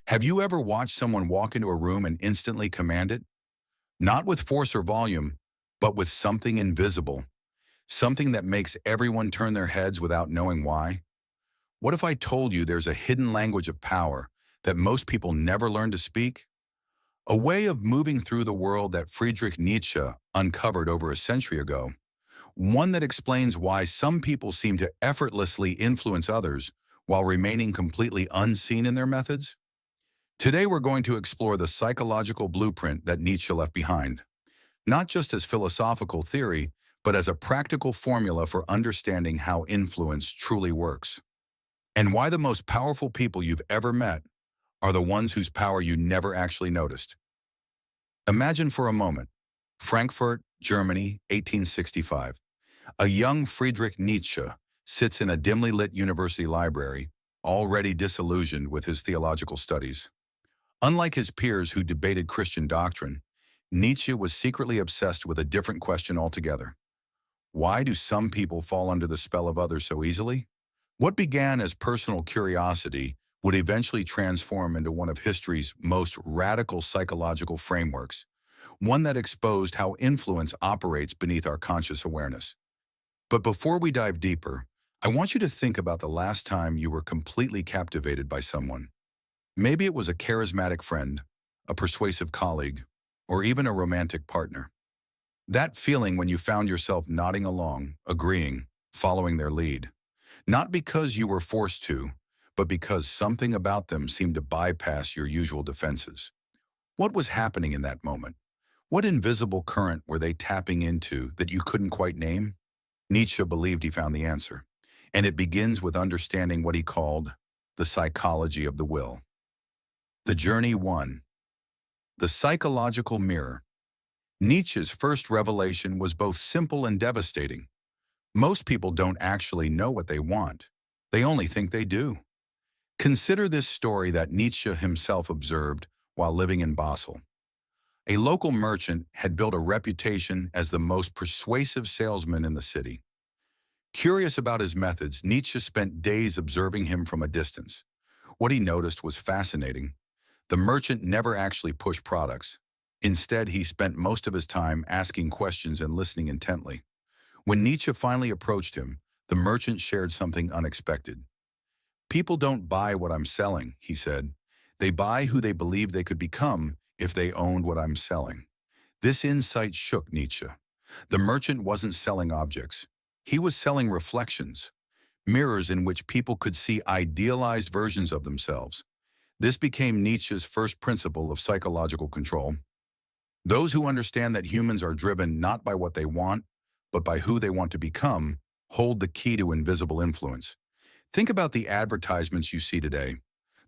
Have you ever watched someone walk into a room and instantly command it? Not with force or volume, but with something invisible, something that makes everyone turn their heads without knowing why? What if I told you there's a hidden language of power that most people never learn to speak? A way of moving through the world that Friedrich Nietzsche uncovered over a century ago, one that explains why some people seem to effortlessly influence others while remaining completely unseen in their methods? Today we're going to explore the psychological blueprint that Nietzsche left behind, not just as philosophical theory, but as a practical formula for understanding how influence truly works, and why the most powerful people you've ever met are the ones whose power you never actually noticed. Imagine for a moment, Frankfurt, Germany, 1865. A young Friedrich Nietzsche sits in a dimly lit university library, already disillusioned with his theological studies. Unlike his peers who debated Christian doctrine, Nietzsche was secretly obsessed with a different question altogether. Why do some people fall under the spell of others so easily? What began as personal curiosity would eventually transform into one of history's most radical psychological frameworks, one that exposed how influence operates beneath our conscious awareness. But before we dive deeper, I want you to think about the last time you were completely captivated by someone. Maybe it was a charismatic friend, a persuasive colleague, or even a romantic partner. That feeling when you found yourself nodding along, agreeing, following their lead. Not because you were forced to, but because something about them seemed to bypass your usual defenses. What was happening in that moment? What invisible current were they tapping into that you couldn't quite name? Nietzsche believed he found the answer, and it begins with understanding what he called the psychology of the will. The Journey 1. The Psychological Mirror. Nietzsche's first revelation was both simple and devastating. Most people don't actually know what they want. They only think they do. Consider this story that Nietzsche himself observed while living in Basel. A local merchant had built a reputation as the most persuasive salesman in the city. Curious about his methods, Nietzsche spent days observing him from a distance. What he noticed was fascinating. The merchant never actually pushed products. Instead, he spent most of his time asking questions and listening intently. When Nietzsche finally approached him, the merchant shared something unexpected. "People don't buy what I'm selling," he said. "They buy who they believe they could become if they owned what I'm selling." This insight shook Nietzsche. The merchant wasn't selling objects. He was selling reflections, mirrors in which people could see idealized versions of themselves. This became Nietzsche's first principle of psychological control. Those who understand that humans are driven not by what they want, but by who they want to become, hold the key to invisible influence. Think about the advertisements you see today.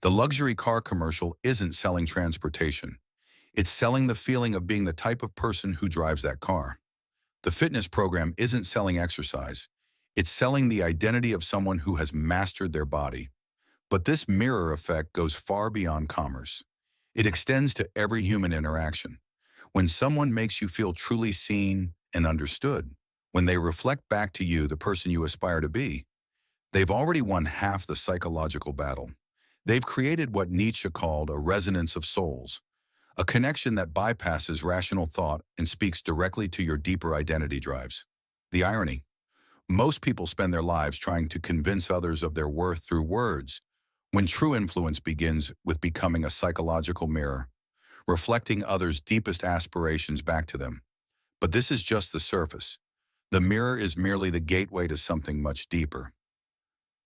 The luxury car commercial isn't selling transportation. It's selling the feeling of being the type of person who drives that car. The fitness program isn't selling exercise. It's selling the identity of someone who has mastered their body. But this mirror effect goes far beyond commerce. It extends to every human interaction. When someone makes you feel truly seen and understood, when they reflect back to you the person you aspire to be, they've already won half the psychological battle. They've created what Nietzsche called a resonance of souls, a connection that bypasses rational thought and speaks directly to your deeper identity drives. The irony: most people spend their lives trying to convince others of their worth through words, when true influence begins with becoming a psychological mirror, reflecting others' deepest aspirations back to them. But this is just the surface. The mirror is merely the gateway to something much deeper.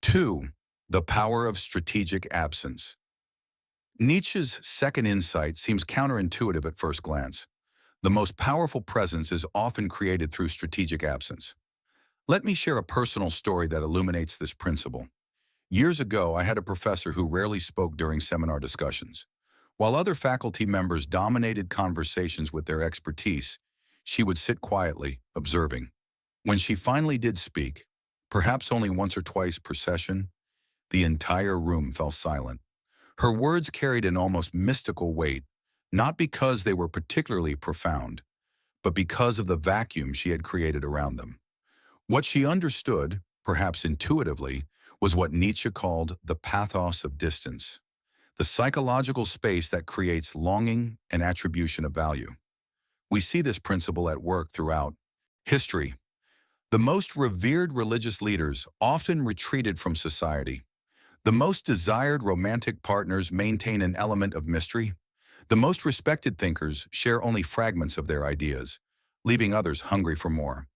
2. The power of strategic absence. Nietzsche's second insight seems counterintuitive at first glance. The most powerful presence is often created through strategic absence. Let me share a personal story that illuminates this principle. Years ago, I had a professor who rarely spoke during seminar discussions. While other faculty members dominated conversations with their expertise, she would sit quietly, observing. When she finally did speak, perhaps only once or twice per session, the entire room fell silent. Her words carried an almost mystical weight, not because they were particularly profound, but because of the vacuum she had created around them. What she understood, perhaps intuitively, was what Nietzsche called the pathos of distance. the psychological space that creates longing and attribution of value. We see this principle at work throughout history. The most revered religious leaders often retreated from society. The most desired romantic partners maintain an element of mystery. The most respected thinkers share only fragments of their ideas, leaving others hungry for more.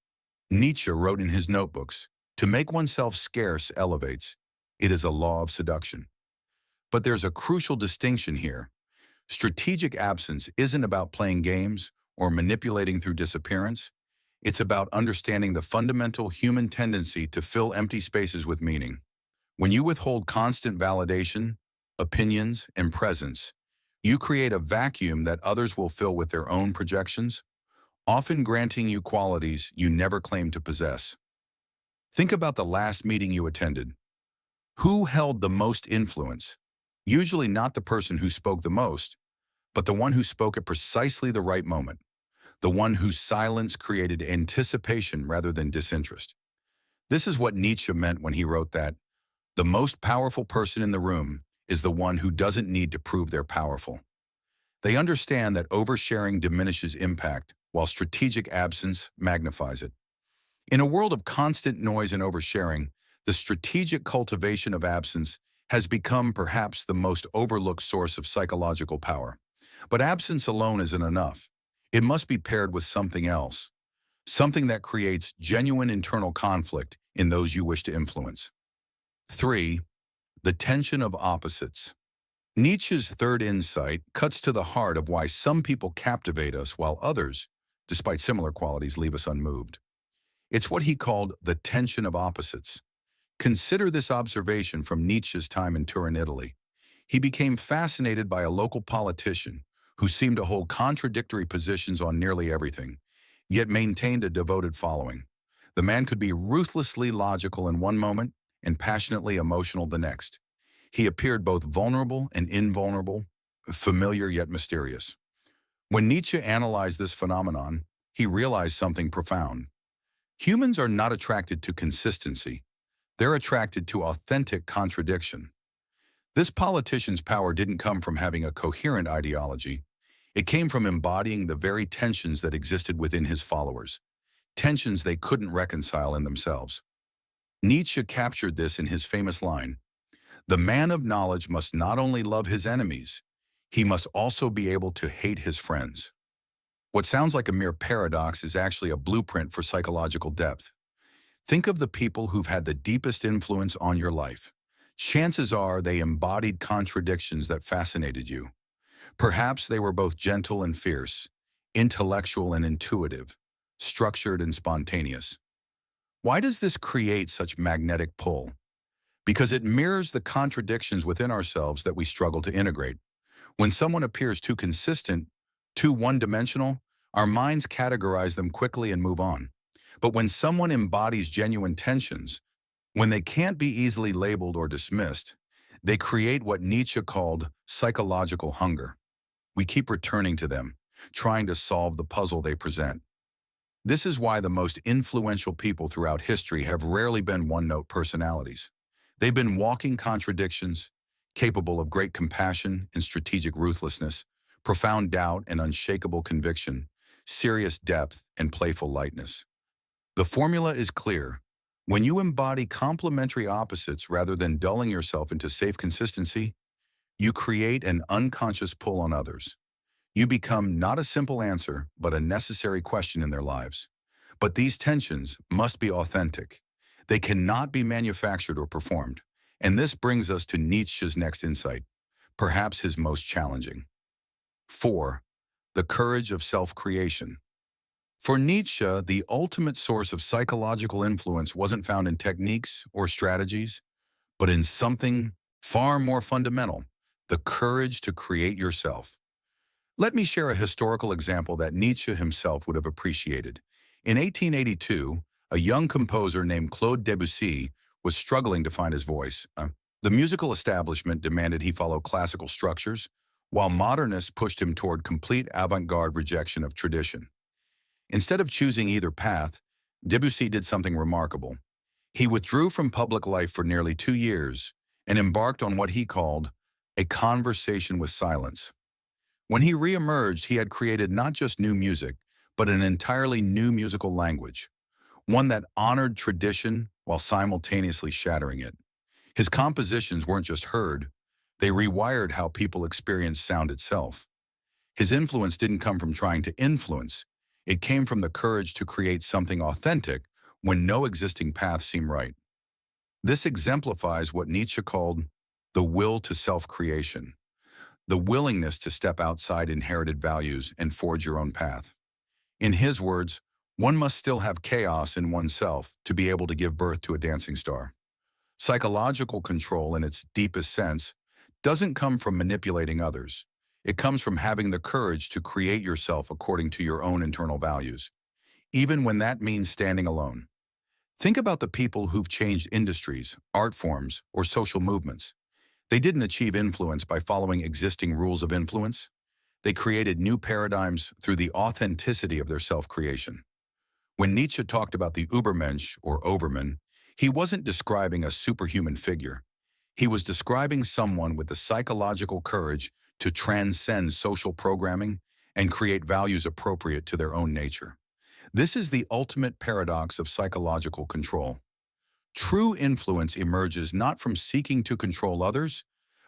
Nietzsche wrote in his notebooks, "To make oneself scarce elevates. It is a law of seduction." But there's a crucial distinction here. Strategic absence isn't about playing games or manipulating through disappearance. It's about understanding the fundamental human tendency to fill empty spaces with meaning. When you withhold constant validation, opinions, and presence, you create a vacuum that others will fill with their own projections, often granting you qualities you never claimed to possess. Think about the last meeting you attended. Who held the most influence? Usually not the person who spoke the most, but the one who spoke at precisely the right moment, the one whose silence created anticipation rather than disinterest. This is what Nietzsche meant when he wrote that the most powerful person in the room is the one who doesn't need to prove they're powerful. They understand that oversharing diminishes impact, while strategic absence magnifies it. In a world of constant noise and oversharing, the strategic cultivation of absence has become perhaps the most overlooked source of psychological power. But absence alone isn't enough. It must be paired with something else, something that creates genuine internal conflict in those you wish to influence. 3. The tension of opposites. Nietzsche's third insight cuts to the heart of why some people captivate us while others, despite similar qualities, leave us unmoved. It's what he called the tension of opposites. Consider this observation from Nietzsche's time in Turin, Italy. He became fascinated by a local politician who seemed to hold contradictory positions on nearly everything, yet maintained a devoted following. The man could be ruthlessly logical in one moment and passionately emotional the next. He appeared both vulnerable and invulnerable, familiar yet mysterious. When Nietzsche analyzed this phenomenon, he realized something profound. Humans are not attracted to consistency. They're attracted to authentic contradiction. This politician's power didn't come from having a coherent ideology. It came from embodying the very tensions that existed within his followers, tensions they couldn't reconcile in themselves. Nietzsche captured this in his famous line, "The man of knowledge must not only love his enemies, he must also be able to hate his friends." What sounds like a mere paradox is actually a blueprint for psychological depth. Think of the people who've had the deepest influence on your life. Chances are they embodied contradictions that fascinated you. Perhaps they were both gentle and fierce, intellectual and intuitive, structured and spontaneous. Why does this create such magnetic pull? Because it mirrors the contradictions within ourselves that we struggle to integrate. When someone appears too consistent, too one-dimensional, our minds categorize them quickly and move on. But when someone embodies genuine tensions, when they can't be easily labeled or dismissed, they create what Nietzsche called psychological hunger. We keep returning to them, trying to solve the puzzle they present. This is why the most influential people throughout history have rarely been one-note personalities. They've been walking contradictions, capable of great compassion and strategic ruthlessness, profound doubt and unshakable conviction, serious depth and playful lightness. The formula is clear. When you embody complementary opposites rather than dulling yourself into safe consistency, you create an unconscious pull on others. You become not a simple answer, but a necessary question in their lives. But these tensions must be authentic. They cannot be manufactured or performed. And this brings us to Nietzsche's next insight, perhaps his most challenging. 4. The courage of self-creation. For Nietzsche, the ultimate source of psychological influence wasn't found in techniques or strategies, but in something far more fundamental, the courage to create yourself. Let me share a historical example that Nietzsche himself would have appreciated. In 1882, a young composer named Claude Debussy was struggling to find his voice. The musical establishment demanded he follow classical structures, while modernists pushed him toward complete avant-garde rejection of tradition. Instead of choosing either path, Debussy did something remarkable. He withdrew from public life for nearly 2 years and embarked on what he called a conversation with silence. When he re-emerged, he had created not just new music, but an entirely new musical language, one that honored tradition while simultaneously shattering it. His compositions weren't just heard, they rewired how people experienced sound itself. His influence didn't come from trying to influence, it came from the courage to create something authentic when no existing path seemed right. This exemplifies what Nietzsche called the will to self-creation, the willingness to step outside inherited values and forge your own path. In his words, one must still have chaos in oneself to be able to give birth to a dancing star. Psychological control, in its deepest sense, doesn't come from manipulating others. It comes from having the courage to create yourself according to your own internal values, even when that means standing alone. Think about the people who've changed industries, art forms, or social movements. They didn't achieve influence by following existing rules of influence. They created new paradigms through the authenticity of their self-creation. When Nietzsche talked about the Übermensch, or Overman, he wasn't describing a superhuman figure. He was describing someone with the psychological courage to transcend social programming and create values appropriate to their own nature. This is the ultimate paradox of psychological control. True influence emerges not from seeking to control others,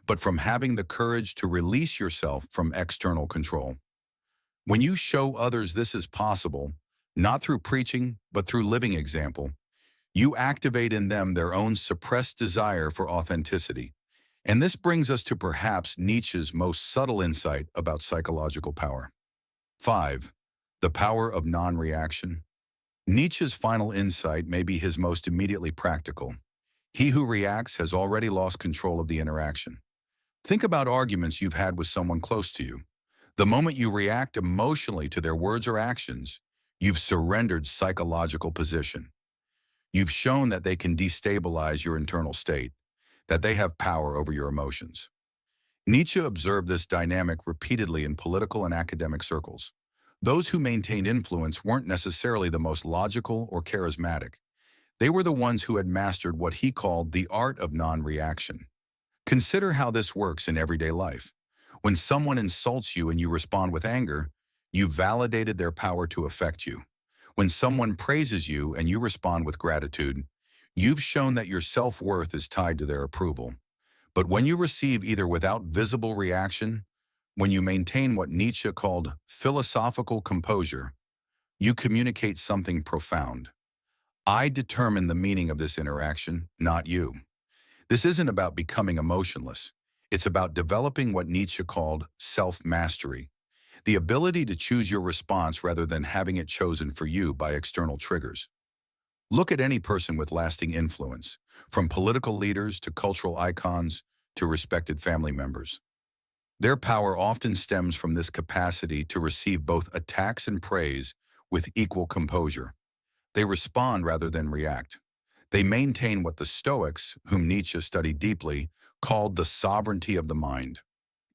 but from having the courage to release yourself from external control. When you show others this is possible, not through preaching, but through living example, you activate in them their own suppressed desire for authenticity. And this brings us to perhaps Nietzsche's most subtle insight about psychological power. 5. The power of non-reaction. Nietzsche's final insight may be his most immediately practical. He who reacts has already lost control of the interaction. Think about arguments you've had with someone close to you. The moment you react emotionally to their words or actions, you've surrendered psychological position. You've shown that they can destabilize your internal state, that they have power over your emotions. Nietzsche observed this dynamic repeatedly in political and academic circles. Those who maintained influence weren't necessarily the most logical or charismatic. They were the ones who had mastered what he called the art of non-reaction. Consider how this works in everyday life. When someone insults you and you respond with anger, you've validated their power to affect you. When someone praises you and you respond with gratitude, you've shown that your self-worth is tied to their approval. But when you receive either without visible reaction, when you maintain what Nietzsche called philosophical composure, you communicate something profound. I determine the meaning of this interaction, not you. This isn't about becoming emotionless. It's about developing what Nietzsche called self-mastery, the ability to choose your response rather than having it chosen for you by external triggers. Look at any person with lasting influence, from political leaders to cultural icons to respected family members. Their power often stems from this capacity to receive both attacks and praise with equal composure. They respond rather than react. They maintain what the Stoics, whom Nietzsche studied deeply, called the sovereignty of the mind.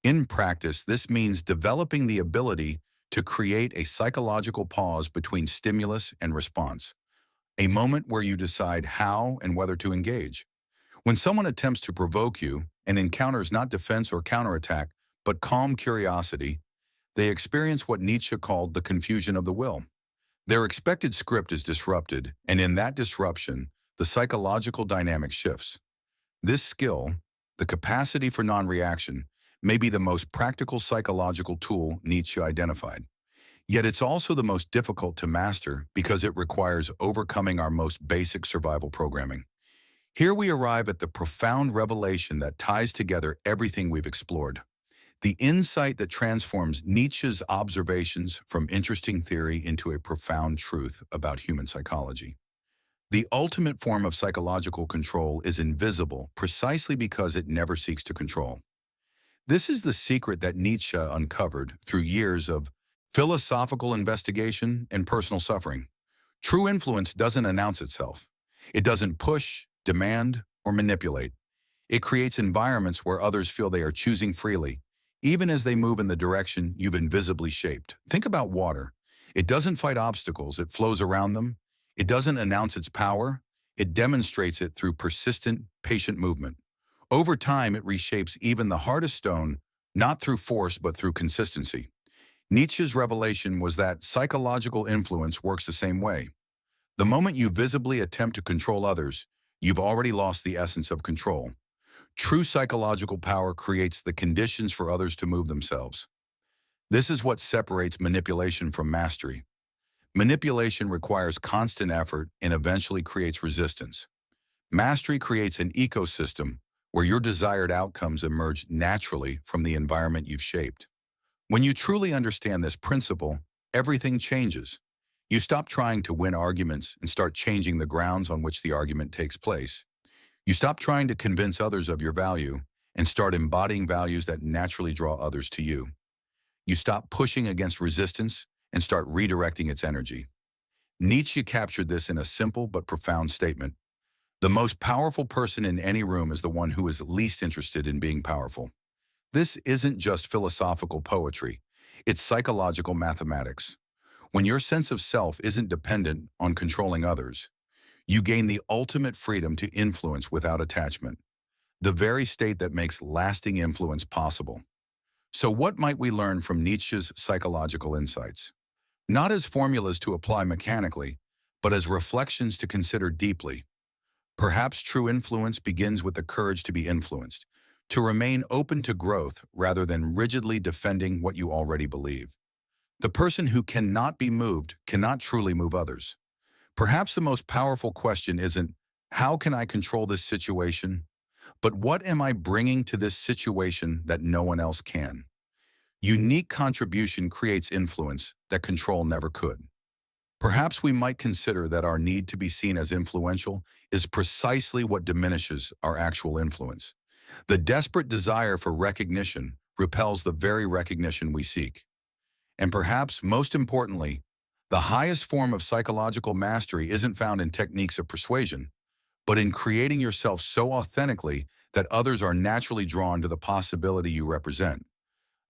In practice, this means developing the ability to create a psychological pause between stimulus and response, a moment where you decide how and whether to engage. When someone attempts to provoke you and encounters not defense or counterattack, but calm curiosity, they experience what Nietzsche called the confusion of the will. Their expected script is disrupted, and in that disruption, the psychological dynamic shifts. This skill, the capacity for non-reaction, may be the most practical psychological tool Nietzsche identified. Yet it's also the most difficult to master because it requires overcoming our most basic survival programming. Here we arrive at the profound revelation that ties together everything we've explored. The insight that transforms Nietzsche's observations from interesting theory into a profound truth about human psychology. The ultimate form of psychological control is invisible precisely because it never seeks to control. This is the secret that Nietzsche uncovered through years of philosophical investigation and personal suffering. True influence doesn't announce itself. It doesn't push, demand, or manipulate. It creates environments where others feel they are choosing freely, even as they move in the direction you've invisibly shaped. Think about water. It doesn't fight obstacles, it flows around them. It doesn't announce its power, it demonstrates it through persistent, patient movement. Over time, it reshapes even the hardest stone, not through force but through consistency. Nietzsche's revelation was that psychological influence works the same way. The moment you visibly attempt to control others, you've already lost the essence of control. True psychological power creates the conditions for others to move themselves. This is what separates manipulation from mastery. Manipulation requires constant effort and eventually creates resistance. Mastery creates an ecosystem where your desired outcomes emerge naturally from the environment you've shaped. When you truly understand this principle, everything changes. You stop trying to win arguments and start changing the grounds on which the argument takes place. You stop trying to convince others of your value and start embodying values that naturally draw others to you. You stop pushing against resistance and start redirecting its energy. Nietzsche captured this in a simple but profound statement. The most powerful person in any room is the one who is least interested in being powerful. This isn't just philosophical poetry. It's psychological mathematics. When your sense of self isn't dependent on controlling others, you gain the ultimate freedom to influence without attachment, the very state that makes lasting influence possible. So what might we learn from Nietzsche's psychological insights? Not as formulas to apply mechanically, but as reflections to consider deeply. Perhaps true influence begins with the courage to be influenced, to remain open to growth rather than rigidly defending what you already believe. The person who cannot be moved cannot truly move others. Perhaps the most powerful question isn't, how can I control this situation? But what am I bringing to this situation that no one else can? Unique contribution creates influence that control never could. Perhaps we might consider that our need to be seen as influential is precisely what diminishes our actual influence. The desperate desire for recognition repels the very recognition we seek. And perhaps most importantly, the highest form of psychological mastery isn't found in techniques of persuasion, but in creating yourself so authentically that others are naturally drawn to the possibility you represent.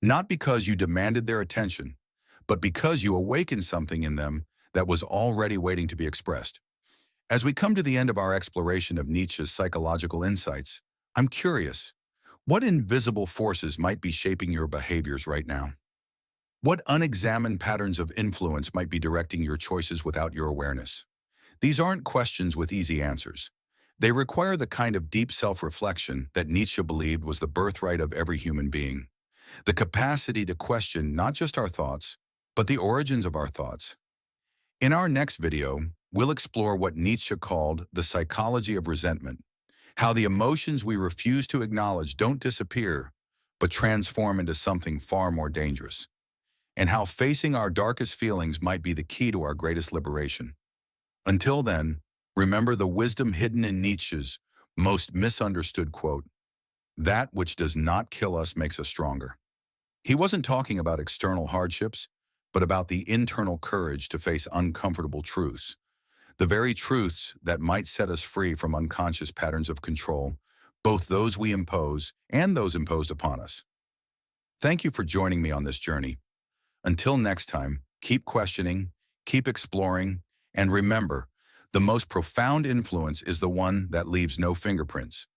Not because you demanded their attention, but because you awakened something in them that was already waiting to be expressed. As we come to the end of our exploration of Nietzsche's psychological insights, I'm curious, what invisible forces might be shaping your behaviors right now? What unexamined patterns of influence might be directing your choices without your awareness? These aren't questions with easy answers. They require the kind of deep self-reflection that Nietzsche believed was the birthright of every human being. The capacity to question not just our thoughts, but the origins of our thoughts. In our next video, we'll explore what Nietzsche called the psychology of resentment, how the emotions we refuse to acknowledge don't disappear, but transform into something far more dangerous, and how facing our darkest feelings might be the key to our greatest liberation. Until then, remember the wisdom hidden in Nietzsche's most misunderstood quote, "That which does not kill us makes us stronger." He wasn't talking about external hardships, but about the internal courage to face uncomfortable truths, the very truths that might set us free from unconscious patterns of control, both those we impose and those imposed upon us. Thank you for joining me on this journey. Until next time, keep questioning, keep exploring, and remember, the most profound influence is the one that leaves no fingerprints.